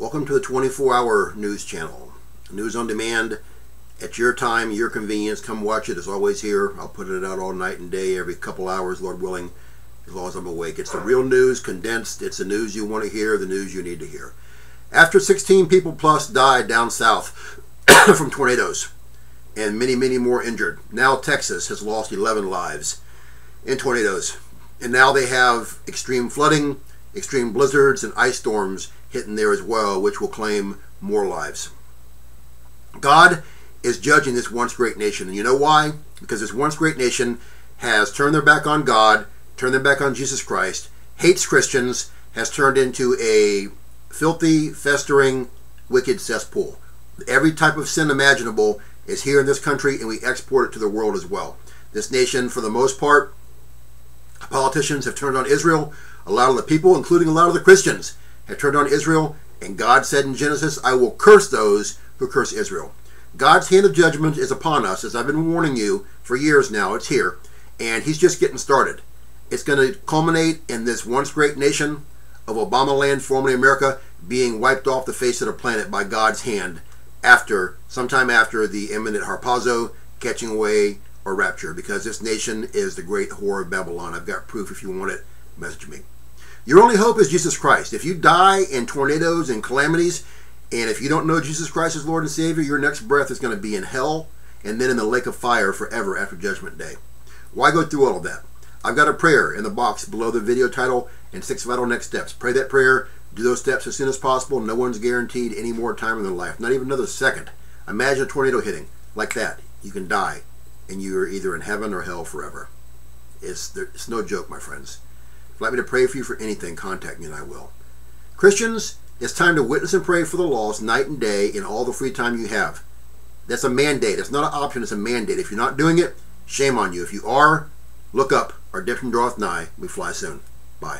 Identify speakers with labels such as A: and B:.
A: Welcome to the 24-hour news channel. News on demand at your time, your convenience. Come watch it. It's always here. I'll put it out all night and day, every couple hours, Lord willing, as long as I'm awake. It's the real news, condensed. It's the news you want to hear, the news you need to hear. After 16 people plus died down south from tornadoes and many, many more injured, now Texas has lost 11 lives in tornadoes. And now they have extreme flooding, extreme blizzards, and ice storms hitting there as well, which will claim more lives. God is judging this once great nation. And you know why? Because this once great nation has turned their back on God, turned their back on Jesus Christ, hates Christians, has turned into a filthy, festering, wicked cesspool. Every type of sin imaginable is here in this country, and we export it to the world as well. This nation, for the most part, politicians have turned on Israel. A lot of the people, including a lot of the Christians, have turned on Israel, and God said in Genesis, I will curse those who curse Israel. God's hand of judgment is upon us, as I've been warning you for years now. It's here, and he's just getting started. It's going to culminate in this once great nation of Obama land, formerly America, being wiped off the face of the planet by God's hand sometime after the imminent harpazo, catching away, or rapture, because this nation is the great whore of Babylon. I've got proof. If you want it, message me. Your only hope is Jesus Christ. If you die in tornadoes and calamities, and if you don't know Jesus Christ as Lord and Savior, your next breath is going to be in hell and then in the lake of fire forever after Judgment Day. Why go through all of that? I've got a prayer in the box below the video title and 6 vital next steps. Pray that prayer. Do those steps as soon as possible. No one's guaranteed any more time in their life, not even another second. Imagine a tornado hitting like that. You can die, and you are either in heaven or hell forever. It's no joke, my friends. If you'd like me to pray for you for anything, contact me and I will. Christians, it's time to witness and pray for the lost night and day in all the free time you have. That's a mandate. It's not an option. It's a mandate. If you're not doing it, shame on you. If you are, look up. Our redemption draweth nigh. We fly soon. Bye.